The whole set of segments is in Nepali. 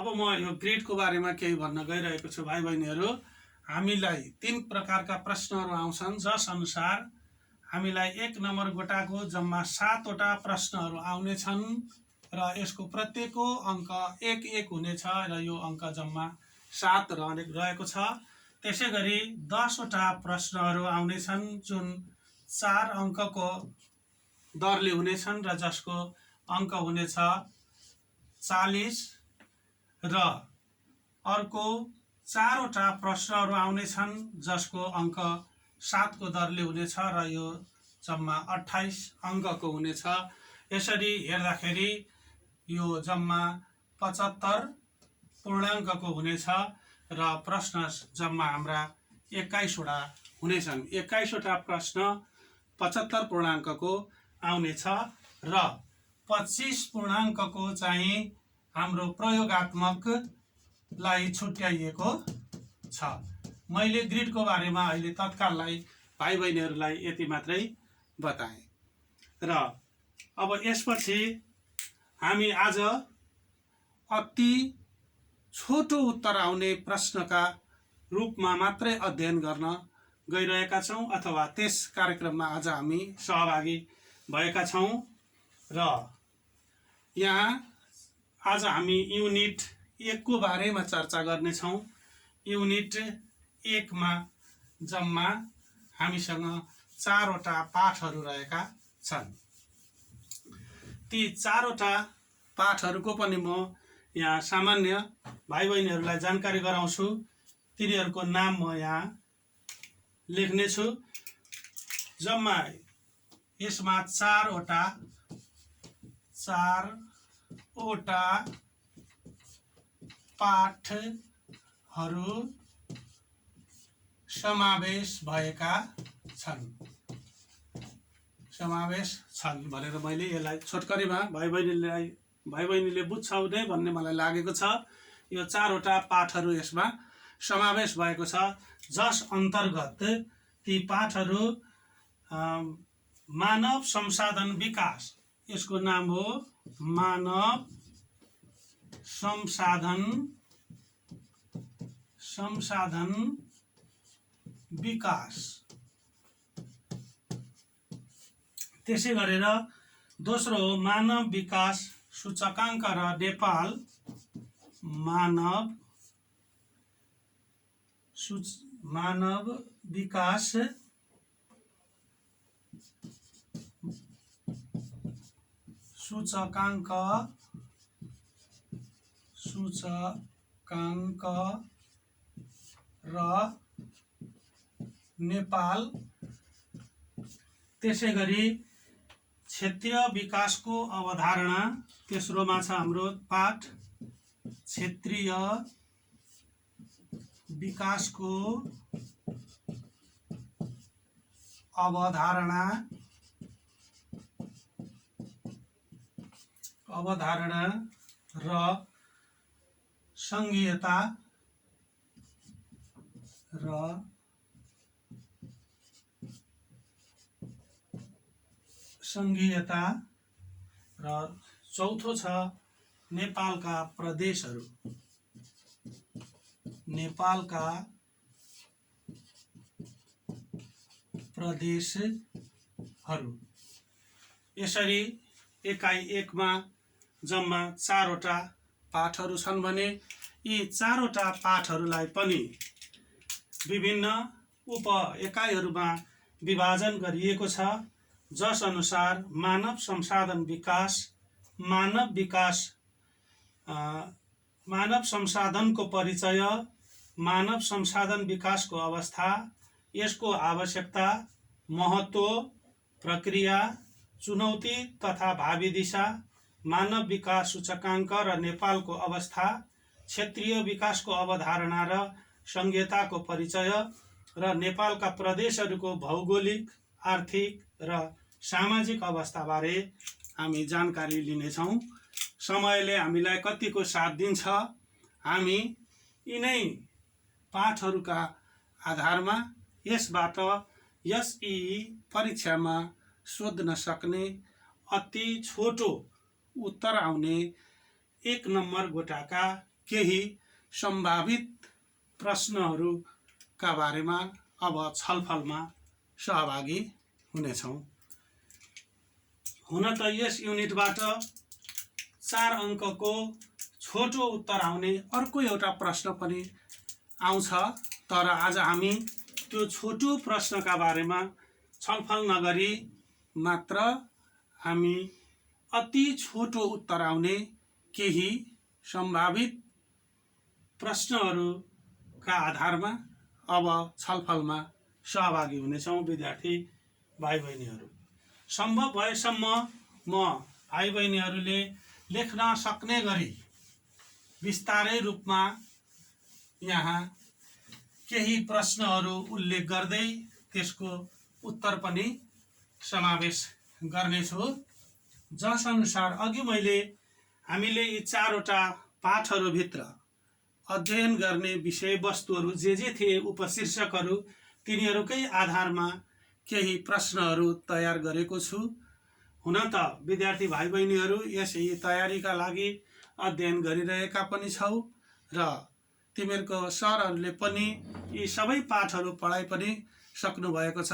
अब म यो ग्रेडको बारेमा केही भन्न गइरहेको छु भाइ बहिनीहरू। हामीलाई 3 प्रकारका प्रश्नहरू आउँछन् जस अनुसार हामीलाई 1 नम्बर गोटाको जम्मा 7 वटा प्रश्नहरू आउने छन् र यसको प्रत्येकको अङ्क 1-1 हुनेछ र यो अङ्क जम्मा 7 रहेको छ। त्यसैगरी 10 वटा प्रश्नहरू आउने छन् जुन 4 अङ्कको दरले हुनेछन् र जसको अङ्क हुनेछ 40 र अर्को 4 वटा प्रश्नहरू आउने छन् जसको अङ्क 7 को दरले हुनेछ र यो जम्मा 28 अङ्कको हुनेछ। यसरी हेर्दाखेरि यो जम्मा 75 पूर्णाङ्कको हुनेछ र प्रश्न जम्मा हाम्रा 21 वटा हुनेछन्। 21 वटा प्रश्न 75 पूर्णाङ्कको आउनेछ र 25 पूर्णाङ्कको चाहिँ हाम्रो प्रयोगात्मकलाई छुट्याइएको छ। मैले ग्रिडको बारेमा अहिले तत्काललाई भाइ बहिनीहरूलाई यति मात्रै बताएँ र अब यसपछि हामी आज अति छोटो उत्तर आउने प्रश्नका रूपमा मात्रै अध्ययन गर्न गइरहेका छौँ अथवा त्यस कार्यक्रममा आज हामी सहभागी भएका छौँ र यहाँ आज हामी युनिट 1 को बारेमा चर्चा गर्नेछौँ। युनिट 1 मा जम्मा हामीसँग 4 वटा पाठहरू रहेका छन्। ती 4 वटा पाठहरूको पनि म यहाँ सामान्य भाइ बहिनीहरूलाई जानकारी गराउँछु। तिनीहरूको नाम म यहाँ लेख्नेछु। जम्मा यसमा 4 वटा पाठहरू समावेश भएका छन् भनेर मैले यसलाई छोटकरीमा भाइ बहिनीले बुझ्छ हुँदै भन्ने मलाई लागेको छ। यो 4 वटा पाठहरू यसमा समावेश भएको छ जस अन्तर्गत ती पाठहरू मानव संसाधन विकास, यसको नाम हो मानव संसाधन विकास। त्यसै गरेर दोस्रो हो मानव विकास सूचकाङ्क र नेपाल मानव विकास सूचकाङ्क र नेपाल। त्यसै गरी क्षेत्रीय विकासको अवधारणा, तेस्रोमा छ हाम्रो पाठ क्षेत्रीय विकासको अवधारणा र संघीयता र चौथो छ नेपालका प्रदेशहरू। यसरी एकाइ 1 मा जम्मा 4 वटा पाठहरू छन् भने यी 4 वटा पाठहरूलाई पनि विभिन्न उप एकाइहरूमा विभाजन गरिएको छ जस अनुसार मानव संसाधन विकास, मानव संसाधनको परिचय, मानव संसाधन विकासको अवस्था, यसको आवश्यकता, महत्त्व, प्रक्रिया, चुनौती तथा भावी दिशा, मानव विकास सूचकाङ्क र नेपालको अवस्था, क्षेत्रीय विकासको अवधारणा र संघीयताको परिचय र नेपालका प्रदेशहरूको भौगोलिक, आर्थिक र सामाजिक अवस्थाबारे हामी जानकारी लिनेछौँ। समयले हामीलाई कतिको साथ दिन्छ, हामी यिनै पाठहरूका आधारमा यसबाट यी परीक्षामा सोध्न सक्ने अति छोटो उत्तर आउने 1 नम्बर गोटाका केही सम्भावित प्रश्नहरूका बारेमा अब छलफलमा सहभागी हुनेछौँ। हुन त यस युनिटबाट 4 अङ्कको छोटो उत्तर आउने अर्को एउटा प्रश्न पनि आउँछ, तर आज हामी त्यो छोटो प्रश्नका बारेमा छलफल नगरी मात्र हामी अति छोटो उत्तर आउने केही सम्भावित प्रश्नहरूका आधारमा अब छलफलमा सहभागी हुनेछौँ। विद्यार्थी भाइ बहिनीहरू, सम्भव भएसम्म म भाइ बहिनीहरूले लेख्न सक्ने गरी विस्तारै रूपमा यहाँ केही प्रश्नहरू उल्लेख गर्दै त्यसको उत्तर पनि समावेश गर्नेछु। जस अनुसार अघि हामीले यी 4वटा पाठहरूभित्र अध्ययन गर्ने विषयवस्तुहरू जे थिए, उपशीर्षकहरू, तिनीहरूकै आधारमा केही प्रश्नहरू तयार गरेको छु। हुन त विद्यार्थी भाइ बहिनीहरू यसै तयारीका लागि अध्ययन गरिरहेका पनि छौ र तिमीहरूको सरहरूले पनि यी सबै पाठहरू पढाइ पनि सक्नुभएको छ।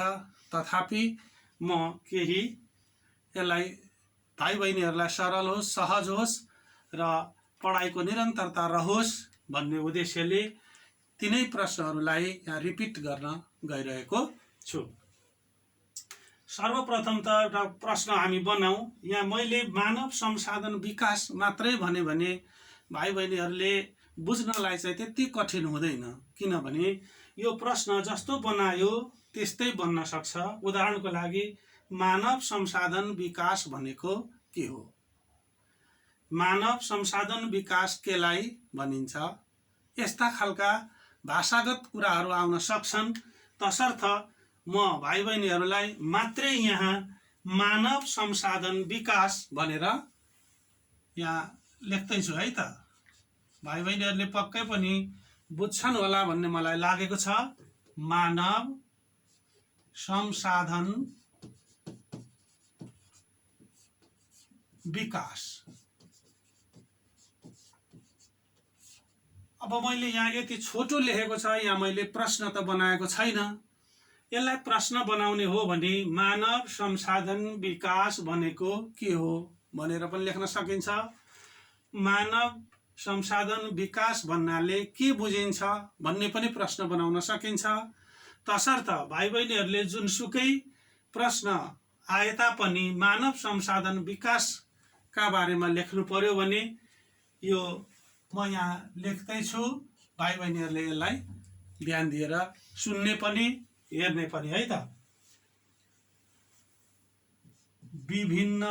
तथापि म केही यसलाई भाइ बहिनीहरूलाई सरल होस्, सहज होस् र पढाइको निरन्तरता रहोस् भन्ने उद्देश्यले तिनै प्रश्नहरूलाई यहाँ रिपिट गर्न गइरहेको छु। सर्वप्रथम त एउटा प्रश्न हामी बनाऊ। यहाँ मैले मानव संसाधन विकास मात्रै भने भाइ बहिनीहरूले बुझ्नलाई चाहिँ त्यति कठिन हुँदैन, किनभने यो प्रश्न जस्तो बनायो त्यस्तै बन्न सक्छ। उदाहरणको लागि मानव संसाधन विकास भनेको के हो? मानव संसाधन विकास केलाई भनिन्छ? यस्ता खालका भाषागत कुराहरू आउन सक्छन्। तसर्थ म भाइ बहिनीहरूलाई मात्रै यहाँ मानव संसाधन विकास भनेर यहाँ लेख्दैछु है त। भाइ बहिनीहरूले पक्कै पनि बुझ्छन् होला भन्ने मलाई लागेको छ। मानव संसाधन विकास। अब मैले यहाँ यति छोटो लेखेको छ, यहाँ मैले प्रश्न त बनाएको छैन। यसलाई प्रश्न बनाउने हो भने मानव संसाधन विकास भनेको के हो भनेर पनि लेख्न सकिन्छ। मानव संसाधन विकास भन्नाले के बुझिन्छ भन्ने पनि प्रश्न बनाउन सकिन्छ। तसर्थ भाइ बहिनीहरूले जुनसुकै प्रश्न आए तापनि मानव संसाधन विकासका बारेमा लेख्नु पर्यो भने यो म यहाँ लेख्दैछु। भाइ बहिनीहरूले यसलाई ध्यान दिएर सुन्ने पनि हेर्ने पनि है त। विभिन्न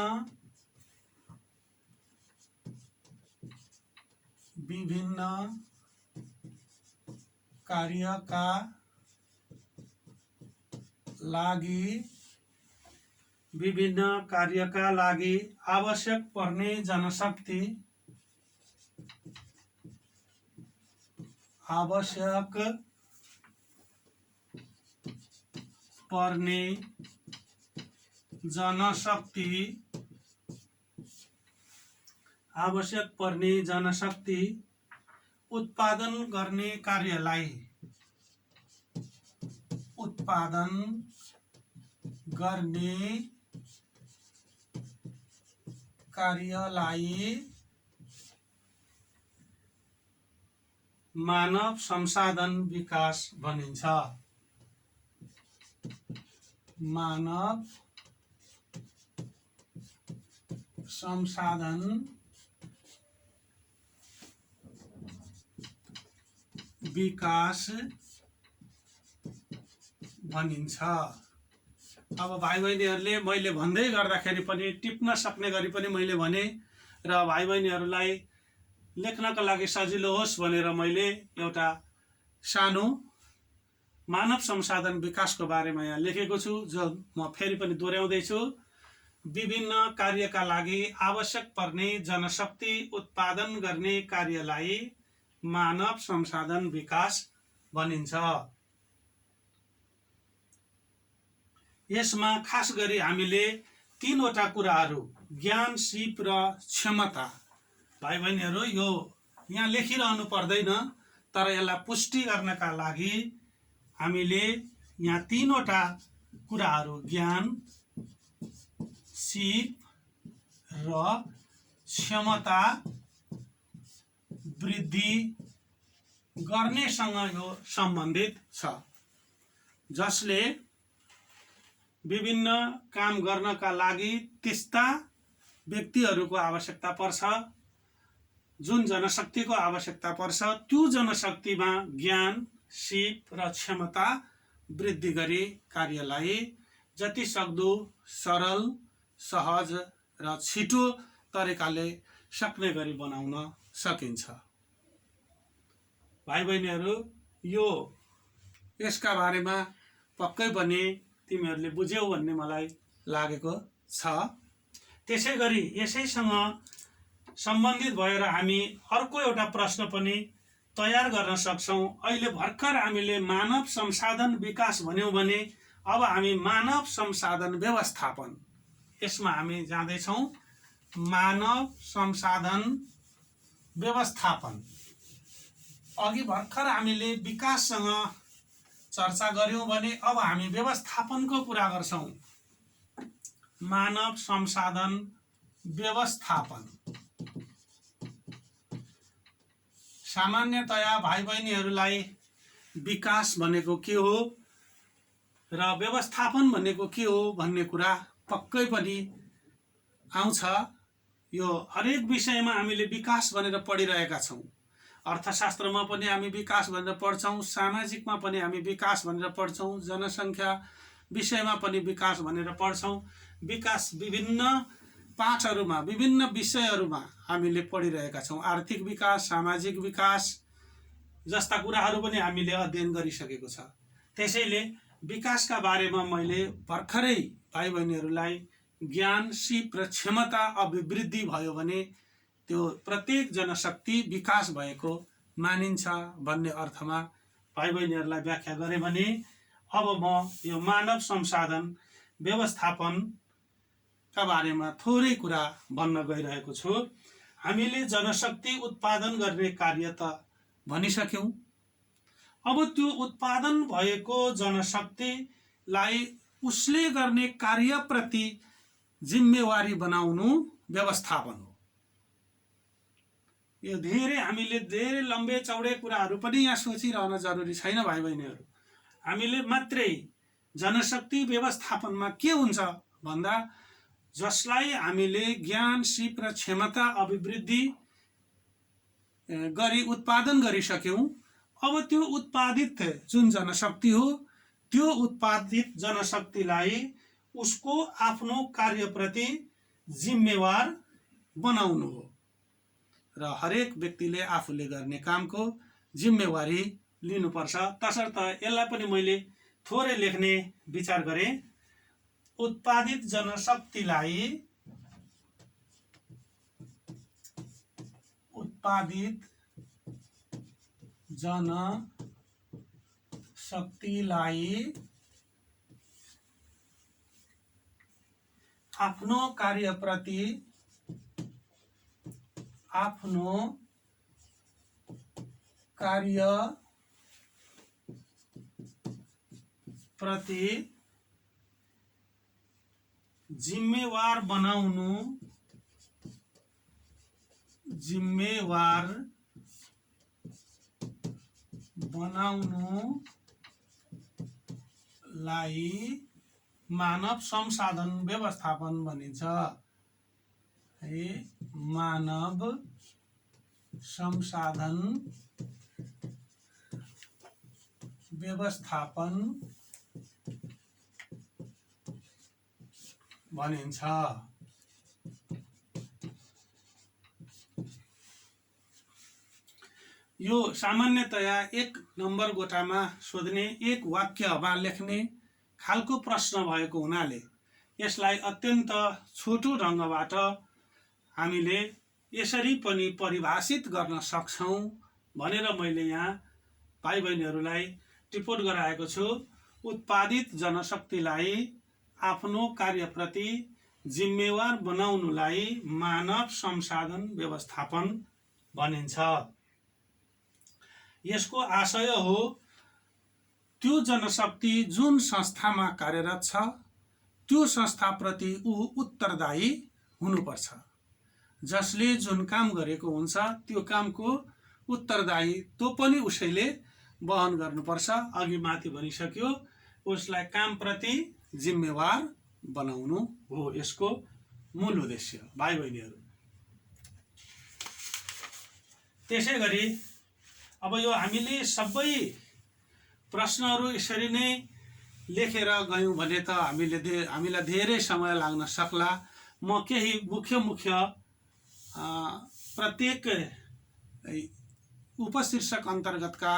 कार्यका लागि आवश्यक पर्ने जनशक्ति आवश्यक पर्ने जनशक्ति उत्पादन गर्ने कार्यलाई मानव संसाधन विकास भनिन्छ। मानव संसाधन विकास भनिन्छ। अब भाइ बहिनीहरूले मैले भन्दै गर्दाखेरि पनि टिप्न सक्ने गरी पनि मैले भने र भाइ बहिनीहरूलाई लेख्नका लागि सजिलो होस् भनेर मैले एउटा सानो मानव संसाधन विकासको बारेमा यहाँ लेखेको छु, जो म फेरि पनि दोहोऱ्याउँदैछु। विभिन्न कार्यका लागि आवश्यक पर्ने जनशक्ति उत्पादन गर्ने कार्यलाई मानव संसाधन विकास भनिन्छ। यसमा खास गरी हामीले 3वटा कुराहरू ज्ञान, सिप र क्षमता। भाइ बहिनीहरू यो यहाँ लेखिरहनु पर्दैन, तर यसलाई पुष्टि गर्नका लागि हामीले यहाँ तीनवटा कुराहरू ज्ञान, सिप र क्षमता वृद्धि गर्नेसँग यो सम्बन्धित छ, जसले विभिन्न काम गर्नका लागि त्यस्ता व्यक्तिहरूको आवश्यकता पर्छ, जुन जनशक्तिको आवश्यकता पर्छ। त्यो जनशक्तिमा ज्ञान, सिप र क्षमता वृद्धि गरी कार्यलाई जति सक्दो सरल, सहज र छिटो तरिकाले सक्ने गरी बनाउन सकिन्छ। भाइ बहिनीहरू, यो यसका बारेमा पक्कै पनि तिमीहरूले बुझ्यौ भन्ने मलाई लागेको छ। त्यसै गरी यसैसँग सम्बन्धित भएर हामी अर्को एउटा प्रश्न पनि तयार गर्न सक्छौँ। अहिले भर्खर हामीले मानव संसाधन विकास भन्यौँ भने अब हामी मानव संसाधन व्यवस्थापन, यसमा हामी जाँदैछौँ। मानव संसाधन व्यवस्थापन, अघि भर्खर हामीले विकाससँग चर्चा गर्यौँ भने अब हामी व्यवस्थापनको कुरा गर्छौँ। मानव संसाधन व्यवस्थापन सामान्यतया भाइ बहिनीहरूलाई विकास भनेको के हो र व्यवस्थापन भनेको के हो भन्ने कुरा पक्कै पनि आउँछ। यो हरेक विषयमा हामीले विकास भनेर पढिरहेका छौँ। अर्थशास्त्रमा पनि हामी विकास भनेर पढ्छौँ, सामाजिकमा पनि हामी विकास भनेर पढ्छौँ, जनसङ्ख्या विषयमा पनि विकास भनेर पढ्छौँ। विकास विभिन्न पाठहरूमा, विभिन्न विषयहरूमा हामीले पढिरहेका छौँ। आर्थिक विकास, सामाजिक विकास जस्ता कुराहरू पनि हामीले अध्ययन गरिसकेको छ। त्यसैले विकासका बारेमा मैले भर्खरै भाइ बहिनीहरूलाई ज्ञान, सिप र क्षमता अभिवृद्धि भयो भने त्यो प्रत्येक जनशक्ति विकास भएको मानिन्छ भन्ने अर्थमा भाइ बहिनीहरूलाई व्याख्या गरेँ भने अब म यो मानव संसाधन व्यवस्थापनका बारेमा थोरै कुरा भन्न गइरहेको छु। हामीले जनशक्ति उत्पादन गर्ने कार्य त भनिसक्यौँ। अब त्यो उत्पादन भएको जनशक्तिलाई उसले गर्ने कार्यप्रति जिम्मेवारी बनाउनु व्यवस्थापन हो। यो हामीले धेरै लम्बे चौडे कुराहरू पनि यहाँ सोचिरहन जरुरी छैन भाइ बहिनीहरू। हामीले मात्रै जनशक्ति व्यवस्थापनमा के हुन्छ भन्दा जसलाई हामीले ज्ञान, सिप र क्षमता अभिवृद्धि गरी उत्पादन गरिसक्यौँ, अब त्यो उत्पादित जुन जनशक्ति हो त्यो उत्पादित जनशक्तिलाई उसको आफ्नो कार्यप्रति जिम्मेवार बनाउनु हो र हरेक व्यक्तिले आफूले गर्ने कामको जिम्मेवारी लिनुपर्छ। तसर्थ यसलाई पनि मैले थोरै लेख्ने विचार गरेँ। उत्पादित जनशक्तिलाई आफ्नो कार्यप्रति जिम्मेवार बनाउनुलाई मानव संसाधन व्यवस्थापन भनिन्छ। मानव संसाधन व्यवस्थापन भनिन्छ। यो सामान्यतया 1 नम्बर गोटामा सोध्ने, एक वाक्यमा लेख्ने खालको प्रश्न भएको हुनाले यसलाई अत्यन्त छोटो ढङ्गबाट हामीले यसरी पनि परिभाषित गर्न सक्छौँ भनेर मैले यहाँ भाइ बहिनीहरूलाई टिप्पण गराएको छु। उत्पादित जनशक्तिलाई आफ्नो कार्यप्रति जिम्मेवार बनाउनुलाई मानव संसाधन व्यवस्थापन भनिन्छ। यसको आशय हो त्यो जनशक्ति जुन संस्थामा कार्यरत छ त्यो संस्थाप्रति ऊ उत्तरदायी हुनुपर्छ। जसले जुन काम गरेको हुन्छ त्यो कामको उत्तरदायित्व पनि उसैले वहन गर्नुपर्छ। अघि माथि भनिसक्यो, उसलाई कामप्रति जिम्मेवार बनाउनु हो यसको मूल उद्देश्य। भाइ बहिनीहरू, त्यसै गरी अब यो हामीले सबै प्रश्नहरू यसरी नै लेखेर गयौँ भने त हामीलाई धेरै समय लाग्न सक्ला। म केही मुख्य प्रत्येक उपशीर्षक अन्तर्गतका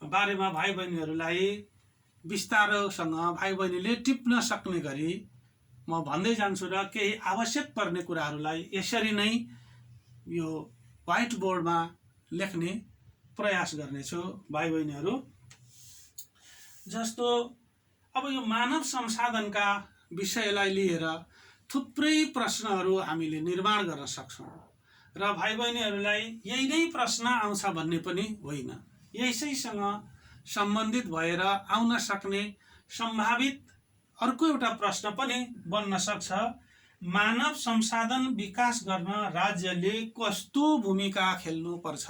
बारेमा भाइ बहिनीहरूलाई विस्तारसँग भाइ बहिनीले टिप्न सक्ने गरी म भन्दै जान्छु र केही आवश्यक पर्ने कुराहरूलाई यसरी नै यो व्हाइट बोर्डमा लेख्ने प्रयास गर्नेछु। भाइ बहिनीहरू, जस्तो अब यो मानव संसाधनका विषयलाई लिएर थुप्रै प्रश्नहरू हामीले निर्माण गर्न सक्छौँ र भाइ बहिनीहरूलाई यही नै प्रश्न आउँछ भन्ने पनि होइन। यसैसँग सम्बन्धित भएर आउन सक्ने सम्भावित अर्को एउटा प्रश्न पनि बन्न सक्छ। मानव संसाधन विकास गर्न राज्यले कस्तो भूमिका खेल्नुपर्छ?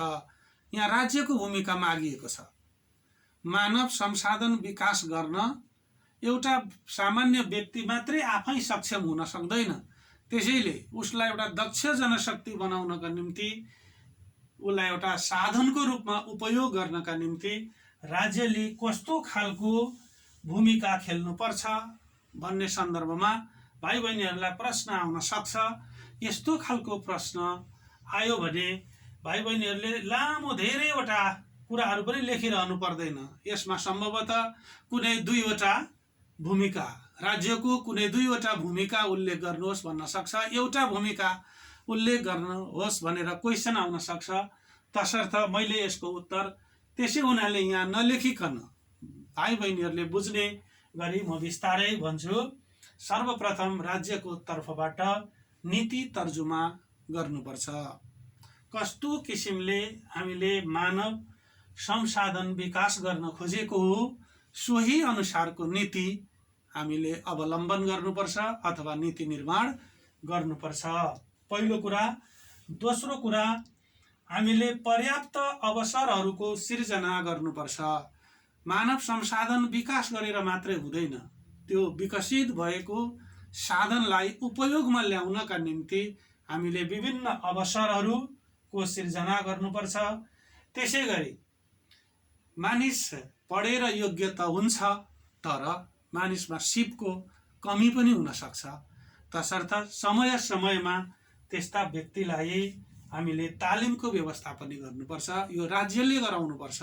यहाँ राज्यको भूमिका मागिएको छ। मानव संसाधन विकास गर्न एउटा सामान्य व्यक्ति मात्रै आफै सक्षम हुन सक्दैन। त्यसैले उसलाई एउटा दक्ष जनशक्ति बनाउनका निम्ति, उसलाई एउटा साधनको रूपमा उपयोग गर्नका निम्ति राज्यले कस्तो खालको भूमिका खेल्नुपर्छ भन्ने सन्दर्भमा भाइ बहिनीहरूलाई प्रश्न आउन सक्छ। यस्तो खालको प्रश्न आयो भने भाइ बहिनीहरूले लामो धेरैवटा कुराहरू पनि लेखिरहनु पर्दैन। यसमा सम्भवतः कुनै दुईवटा भूमिका, राज्यको कुनै दुईवटा भूमिका उल्लेख गर्नुहोस् भन्न सक्छ। एउटा भूमिका उल्लेख गर्नुहोस् भनेर क्वेसन आउन सक्छ। तसर्थ मैले यसको उत्तर त्यसै हुनाले यहाँ नलेखिकन भाइ बहिनीहरूले बुझ्ने गरी म बिस्तारै भन्छु। सर्वप्रथम राज्यको तर्फबाट नीति तर्जुमा गर्नुपर्छ। कस्तो किसिमले हामीले मानव संसाधन विकास गर्न खोजेको हो सोही अनुसारको नीति हामीले अवलम्बन गर्नुपर्छ अथवा नीति निर्माण गर्नुपर्छ, पहिलो कुरा। दोस्रो कुरा, हामीले पर्याप्त अवसरहरूको सिर्जना गर्नुपर्छ। मानव संसाधन विकास गरेर मात्रै हुँदैन, त्यो विकसित भएको साधनलाई उपयोगमा ल्याउनका निम्ति हामीले विभिन्न अवसरहरूको सिर्जना गर्नुपर्छ। त्यसै गरी मानिस पढेर योग्य त हुन्छ, तर मानिसमा सिपको कमी पनि हुन सक्छ। तसर्थ समय समयमा त्यस्ता व्यक्तिलाई हामीले तालिमको व्यवस्था पनि गर्नुपर्छ। यो राज्यले गराउनुपर्छ,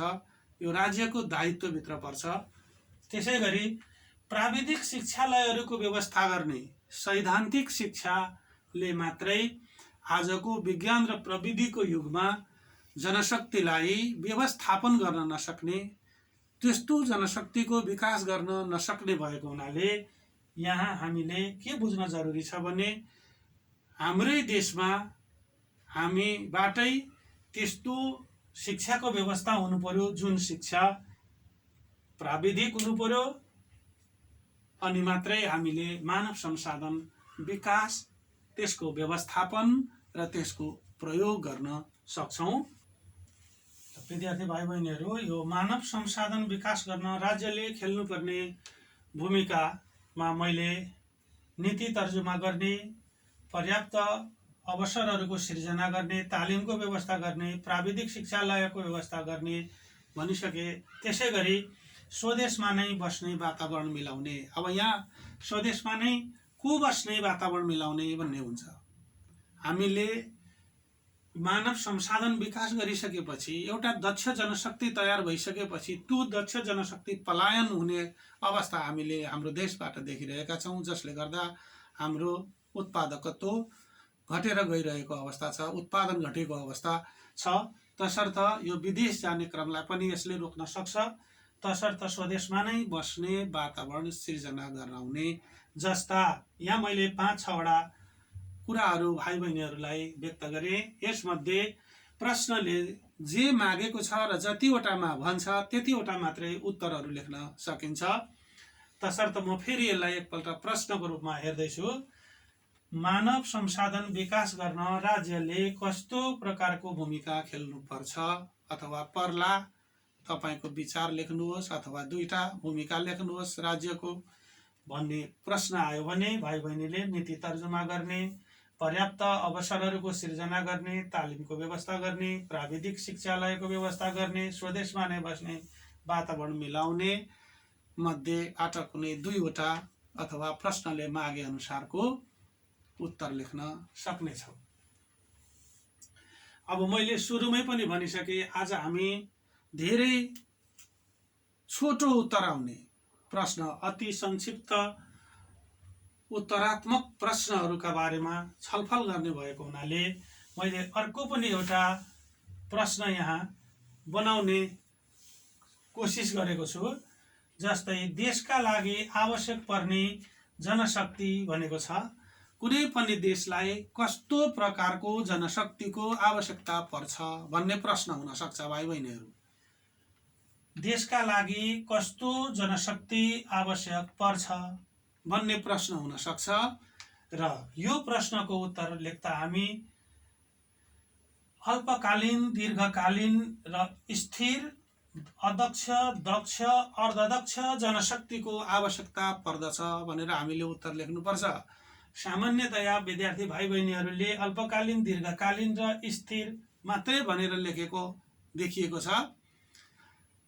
यो राज्यको दायित्वभित्र पर्छ। त्यसै गरी प्राविधिक शिक्षालयहरूको व्यवस्था गर्ने, सैद्धान्तिक शिक्षाले मात्रै आजको विज्ञान र प्रविधिको युगमा जनशक्तिलाई व्यवस्थापन गर्न नसक्ने, त्यस्तो जनशक्तिको विकास गर्न नसक्ने भएको हुनाले यहाँ हामीले के बुझ्न जरुरी छ भने हाम्रै देशमा हामीबाटै त्यस्तो शिक्षाको व्यवस्था हुनु पर्यो जुन शिक्षा प्राविधिक हुनु पर्यो, अनि मात्रै हामीले मानव संसाधन विकास, त्यसको व्यवस्थापन र त्यसको प्रयोग गर्न सक्छौँ। विद्यार्थी भाइ बहिनीहरू, यो मानव संसाधन विकास गर्न राज्यले खेल्नुपर्ने भूमिकामा मैले नीति तर्जुमा गर्ने, पर्याप्त अवसरहरूको सिर्जना गर्ने, तालिमको व्यवस्था गर्ने, प्राविधिक शिक्षालयको व्यवस्था गर्ने भनिसके। त्यसै गरी स्वदेशमा नै बस्ने वातावरण मिलाउने। अब यहाँ स्वदेशमा नै को बस्ने वातावरण मिलाउने भन्ने हुन्छ। हामीले मानव संसाधन विकास गरिसकेपछि, एउटा दक्ष जनशक्ति तयार भइसकेपछि त्यो दक्ष जनशक्ति पलायन हुने अवस्था हामीले हाम्रो देशबाट देखिरहेका छौँ, जसले गर्दा हाम्रो उत्पादकत्व घटेर गइरहेको अवस्था छ, उत्पादन घटेको अवस्था छ। तसर्थ यो विदेश जाने क्रमलाई पनि यसले रोक्न सक्छ। तसर्थ स्वदेशमा नै बस्ने वातावरण सिर्जना गराउने जस्ता यहाँ मैले 5-6 वटा कुराहरू भाइ बहिनीहरूलाई व्यक्त गरेँ। यसमध्ये प्रश्नले जे मागेको छ र जतिवटामा भन्छ त्यतिवटा मात्रै उत्तरहरू लेख्न सकिन्छ। तसर्थ म फेरि यसलाई एकपल्ट प्रश्नको रूपमा हेर्दैछु। मानव संसाधन विकास गर्न राज्यले कस्तो प्रकारको भूमिका खेल्नुपर्छ अथवा पर्ला? तपाईको विचार लेख्नुहोस् अथवा दुईटा भूमिका लेख्नुहोस् राज्यको भन्ने प्रश्न आयो भने भाइ बहिनीले नीति तर्जुमा गर्ने, पर्याप्त अवसरहरूको सिर्जना गर्ने, तालिमको व्यवस्था गर्ने, प्राविधिक शिक्षालयको व्यवस्था गर्ने, स्वदेशमा नै बस्ने वातावरण मिलाउने मध्येबाट कुनै दुईवटा अथवा प्रश्नले मागे अनुसारको उत्तर लेख्न सक्नेछौँ। अब मैले सुरुमै पनि भनिसके, आज हामी धेरै छोटो उत्तर आउने प्रश्न, अति संक्षिप्त उत्तरात्मक प्रश्नहरूका बारेमा छलफल गर्ने भएको हुनाले मैले अर्को पनि एउटा प्रश्न यहाँ बनाउने कोसिस गरेको छु। जस्तै देशका लागि आवश्यक पर्ने जनशक्ति भनेको छ, कुनै पनि देशलाई कस्तो प्रकारको जनशक्तिको आवश्यकता पर्छ भन्ने प्रश्न हुन सक्छ भाइ बहिनीहरू। देशका लागि कस्तो जनशक्ति आवश्यक पर्छ भन्ने प्रश्न हुन सक्छ र यो प्रश्नको उत्तर लेख्दा हामी अल्पकालीन, दीर्घकालीन र स्थिर, अदक्ष, दक्ष, अर्धदक्ष जनशक्तिको आवश्यकता पर्दछ भनेर हामीले उत्तर लेख्नुपर्छ। सामान्यतया विद्यार्थी भाइ बहिनीहरूले अल्पकालीन, दीर्घकालीन र स्थिर मात्रै भनेर लेखेको देखिएको छ।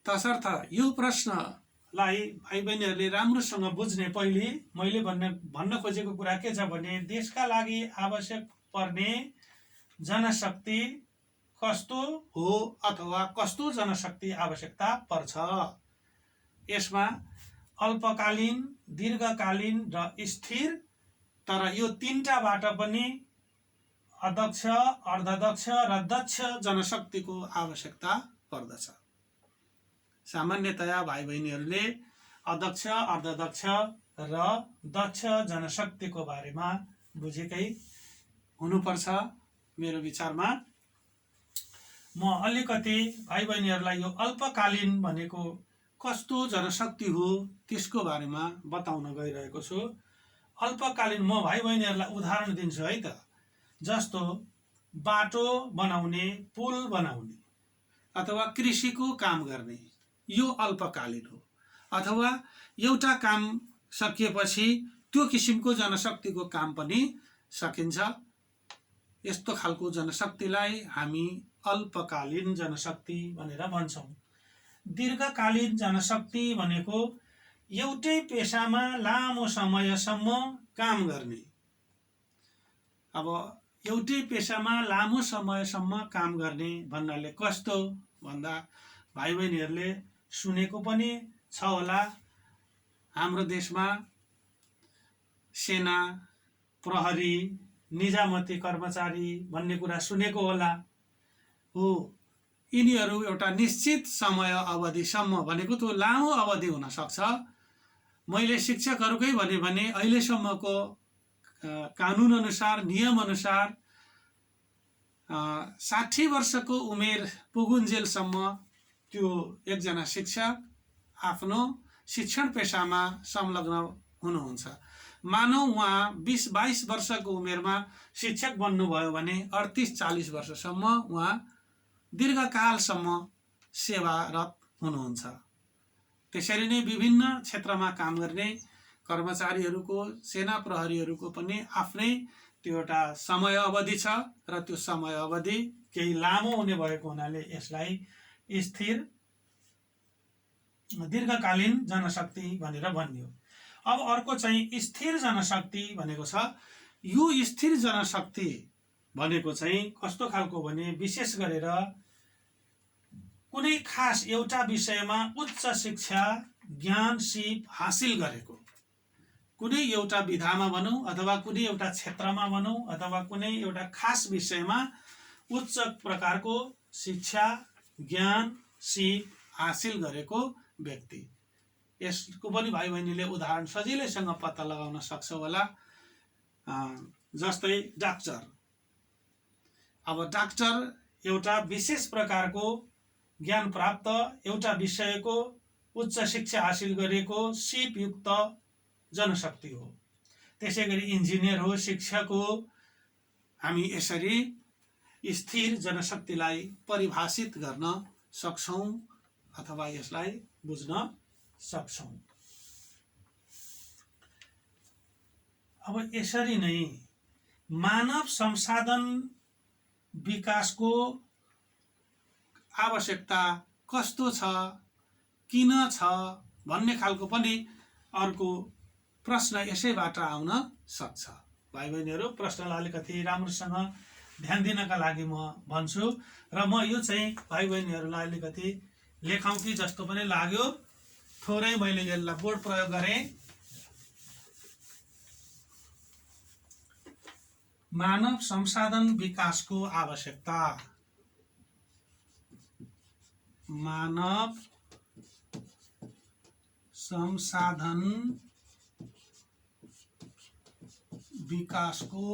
तसर्थ यो प्रश्नलाई भाइ बहिनीहरूले राम्रोसँग बुझ्ने पहिले मैले भन्न खोजेको कुरा के छ भने देशका लागि आवश्यक पर्ने जनशक्ति कस्तो हो अथवा कस्तो जनशक्ति आवश्यकता पर्छ। यसमा अल्पकालीन, दीर्घकालीन र स्थिर, तर यो तीनटाबाट पनि अदक्ष, अर्धदक्ष र दक्ष जनशक्तिको आवश्यकता पर्दछ। सामान्यतया भाइ बहिनीहरूले अदक्ष, अर्धदक्ष र दक्ष जनशक्तिको बारेमा बुझेकै हुनुपर्छ। मेरो विचारमा म अलिकति भाइ बहिनीहरूलाई यो अल्पकालीन भनेको कस्तो जनशक्ति हो त्यसको बारेमा बताउन गइरहेको छु। अल्पकालीन म भाइ बहिनीहरूलाई उदाहरण दिन्छु है त। जस्तो बाटो बनाउने, पुल बनाउने अथवा कृषिको काम गर्ने, यो अल्पकालीन हो। अथवा एउटा काम सकिएपछि त्यो किसिमको जनशक्तिको काम पनि सकिन्छ। यस्तो खालको जनशक्तिलाई हामी अल्पकालीन जनशक्ति भनेर भन्छौँ। दीर्घकालीन जनशक्ति भनेको एउटै पेशामा लामो समयसम्म काम गर्ने। अब एउटै पेशामा लामो समयसम्म काम गर्ने भन्नाले कस्तो भन्दा भाइ बहिनीहरूले सुनेको पनि छ होला, हाम्रो देशमा सेना, प्रहरी, निजामती कर्मचारी भन्ने कुरा सुनेको होला हो। यिनीहरू एउटा निश्चित समय अवधिसम्म भनेको त्यो लामो अवधि हुन सक्छ। मैले शिक्षकहरूकै भने अहिलेसम्मको कानुन अनुसार, नियम अनुसार 60 वर्षको उमेर पुगुन्जेलसम्म त्यो एकजना शिक्षक आफ्नो शिक्षण पेशामा संलग्न हुनुहुन्छ। मानौ उहाँ 20-22 वर्षको उमेरमा शिक्षक बन्नुभयो भने 38-40 वर्षसम्म उहाँ दीर्घकालसम्म सेवारत हुनुहुन्छ। त्यसरी नै विभिन्न क्षेत्रमा काम गर्ने कर्मचारीहरूको, सेना प्रहरीहरूको पनि आफ्नै त्यो एउटा समय अवधि छ र त्यो समय अवधि केही लामो हुने भएको हुनाले यसलाई स्थिर, दीर्घकालीन जनशक्ति भनेर भनियो। अब अर्को चाहिँ स्थिर जनशक्ति भनेको छ। यो स्थिर जनशक्ति भनेको चाहिँ कस्तो खालको भने विशेष गरेर कुनै खास एउटा विषयमा उच्च शिक्षा, ज्ञान, सिप हासिल गरेको, कुनै एउटा विधामा भनौँ अथवा कुनै एउटा क्षेत्रमा भनौँ अथवा कुनै एउटा खास विषयमा उच्च प्रकारको शिक्षा, ज्ञान, सिप हासिल गरेको व्यक्ति। यसको पनि भाइ बहिनीले उदाहरण सजिलैसँग पत्ता लगाउन सक्छ होला। जस्तै डाक्टर। अब डाक्टर एउटा विशेष प्रकारको ज्ञान प्राप्त, एउटा विषयको उच्च शिक्षा हासिल गरेको सिपयुक्त जनशक्ति हो। त्यसै गरी इन्जिनियर हो, शिक्षक हो। हामी यसरी स्थिर जनशक्तिलाई परिभाषित गर्न सक्छौं अथवा यसलाई बुझ्न सक्छौं। अब यसरी नै मानव संसाधन विकासको आवश्यकता कस्तो छ, किन छ भन्ने खालको पनि अर्को प्रश्न यसैबाट आउन सक्छ। भाइ बहिनीहरू, प्रश्नलाई अलिकति राम्रोसँग ध्यान दिनका लागि म भन्छु र म यो चाहिँ भाइ बहिनीहरूलाई अलिकति लेखौँ कि जस्तो पनि लाग्यो। थोरै मैले यसलाई बोर्ड प्रयोग गरेँ। मानव संसाधन विकासको आवश्यकता। मानव संसाधन विकासको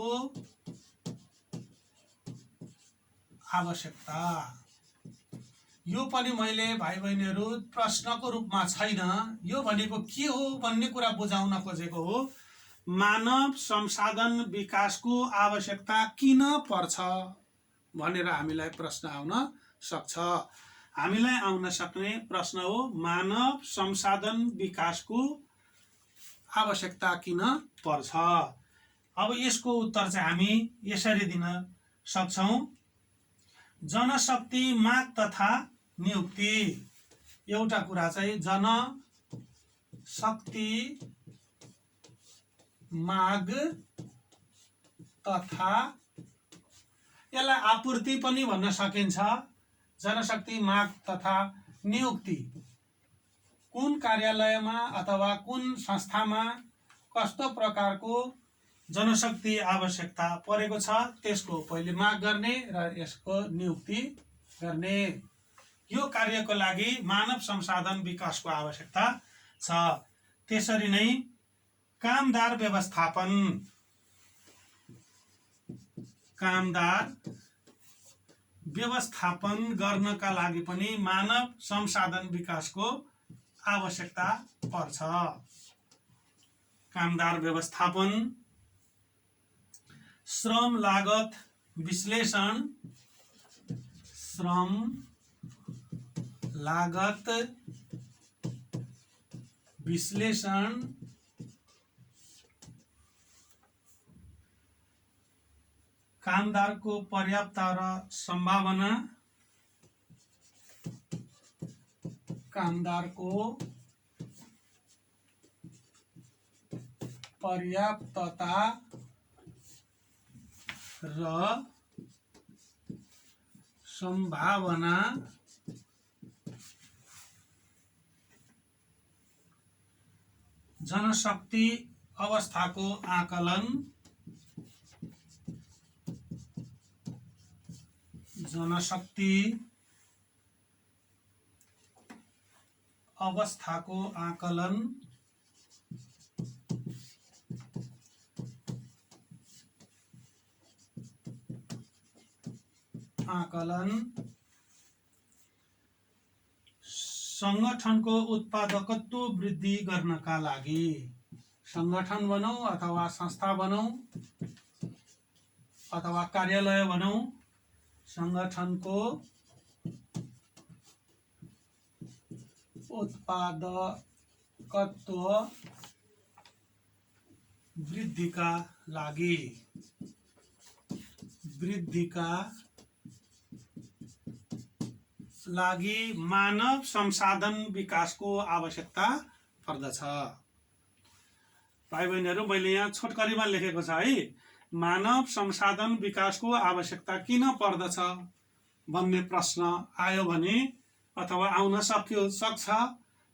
आवश्यकता। यो पनि मैले भाइ बहिनीहरू प्रश्नको रूपमा छैन, यो भनेको के हो भन्ने कुरा बुझाउन खोजेको हो। मानव संसाधन विकासको आवश्यकता किन पर्छ भनेर हामीलाई प्रश्न आउन सक्छ। हामीलाई आउन सक्ने प्रश्न हो, मानव संसाधन विकासको आवश्यकता किन पर्छ। अब यसको उत्तर चाहिँ हामी यसरी दिन सक्छौं। जनशक्ति माग तथा नियुक्ति। एउटा कुरा चाहिँ जनशक्ति माग तथा, यसलाई आपूर्ति पनि भन्न सकिन्छ। जनशक्ति माग तथा नियुक्ति। कुन कार्यालयमा अथवा कुन संस्थामा कस्तो प्रकारको जनशक्ति आवश्यकता परेको छ त्यसको पहिले माग गर्ने र यसको नियुक्ति गर्ने। यो कार्यको लागि मानव संसाधन विकासको आवश्यकता छ। त्यसरी नै कामदार व्यवस्थापन। कामदार व्यवस्थापन गर्नका लागि पनि मानव संसाधन विकासको आवश्यकता पर्छ। कामदार व्यवस्थापन। श्रम लागत विश्लेषण। श्रम लागत विश्लेषण। कामदारको पर्याप्तता र सम्भावना। कामदारको पर्याप्तता र सम्भावना। जनशक्ति अवस्थाको आकलन। जनशक्ति अवस्थाको आकलन। संगठनको उत्पादकत्व वृद्धि गर्नका लागि। संगठन भनौं अथवा संस्था भनौं अथवा कार्यालय भनौं, संगठनको उत्पादकत्व वृद्धिका लागि मानव संसाधन विकासको आवश्यकता पर्दछ। भाइ बहिनीहरू, मैले यहाँ छोटकरीमा लेखेको छ है। मानव संसाधन विकासको आवश्यकता किन पर्दछ भन्ने प्रश्न आयो भने अथवा आउन सक्छ।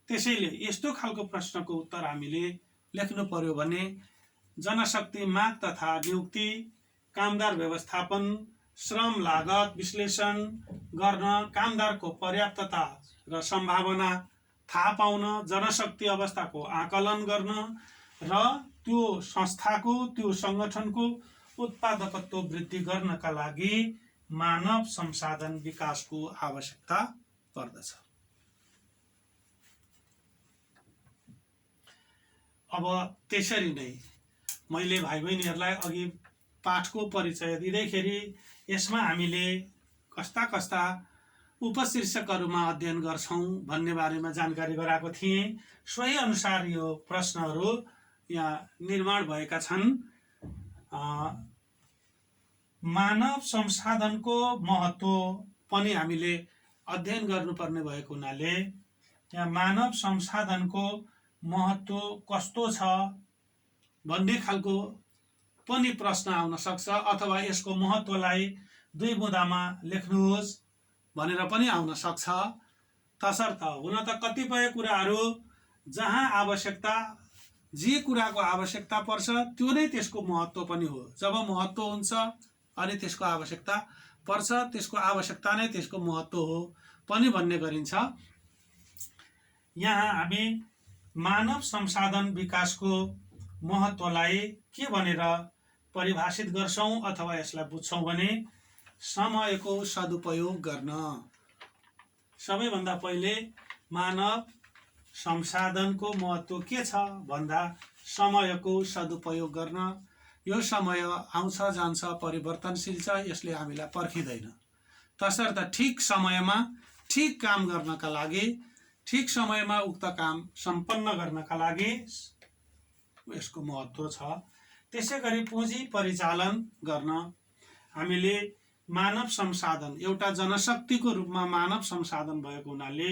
त्यसैले यस्तो खालको प्रश्नको उत्तर हामीले लेख्नु पर्यो भने जनशक्ति माग तथा नियुक्ति, कामदार व्यवस्थापन, श्रम लागत विश्लेषण गर्न, कामदारको पर्याप्तता र सम्भावना थाहा पाउन, जनशक्ति अवस्थाको आकलन गर्न र त्यो संस्थाको, त्यो संगठनको उत्पादकत्व वृद्धि गर्नका लागि मानव संसाधन विकासको आवश्यकता पर्दछ। अब त्यसरी नै मैले भाइ बहिनीहरूलाई अघि पाठको परिचय दिँदैखेरि यसमा हामीले कस्ता कस्ता उपशीर्षकहरूमा अध्ययन गर्छौं भन्ने बारेमा जानकारी गराएको थिएँ। सोही अनुसार यो प्रश्नहरू यहाँ निर्माण भएका छन्। मानव संसाधनको महत्त्व पनि हामीले अध्ययन गर्नुपर्ने भएको हुनाले यहाँ मानव संसाधनको महत्त्व कस्तो छ भन्ने खालको पनि प्रश्न आउन सक्छ, अथवा यसको महत्त्वलाई 2 बुँदामा लेख्नुहोस् भनेर पनि आउन सक्छ। तसर्थ हुन त कतिपय कुराहरू जहाँ आवश्यकता, जे कुराको आवश्यकता पर्छ त्यो नै त्यसको महत्त्व पनि हो। जब महत्त्व हुन्छ अनि त्यसको आवश्यकता पर्छ, त्यसको आवश्यकता नै त्यसको महत्त्व हो पनि भन्ने गरिन्छ। यहाँ हामी मानव संसाधन विकासको महत्त्वलाई के भनेर परिभाषित गर्छौं अथवा यसलाई बुझ्छौं भने समयको सदुपयोग गर्न। सबैभन्दा पहिले मानव संसाधनको महत्त्व के छ भन्दा समयको सदुपयोग गर्न। यो समय आउँछ जान्छ, परिवर्तनशील छ, यसले हामीलाई पर्खिदैन। तसर्थ ठिक समयमा ठिक काम गर्नका लागि, ठिक समयमा उक्त काम सम्पन्न गर्नका लागि यसको महत्त्व छ। त्यसैगरी पुँजी परिचालन गर्न हामीले मानव संसाधन एउटा जनशक्तिको रूपमा मानव संसाधन भएको हुनाले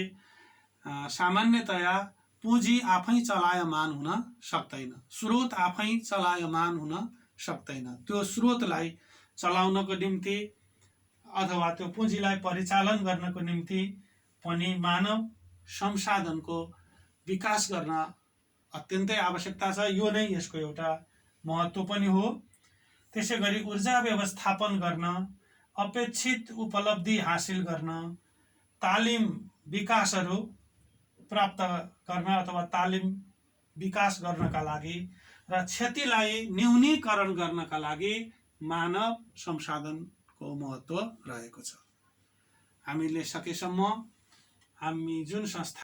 सामान्यतया पुँजी आफै चलायमान हुन सक्दैन, स्रोत आफै चलायमान हुन सक्दैन। त्यो स्रोतलाई चलाउनको निम्ति अथवा त्यो पुँजीलाई परिचालन गर्नको निम्ति पनि मानव संसाधनको विकास गर्न अत्यन्तै आवश्यकता छ। यो नै यसको एउटा महत्त्व पनि हो। त्यसैगरी ऊर्जा व्यवस्थापन गर्न, अपेक्षित उपलब्धि हासिल गर्न, तालिम विकासहरू प्राप्त गर्न अथवा तालिम विकास गर्नका लागि र क्षतिलाई न्यूनीकरण गर्नका लागि मानव संसाधनको महत्त्व रहेको छ। हामीले सकेसम्म हामी जुन संस्था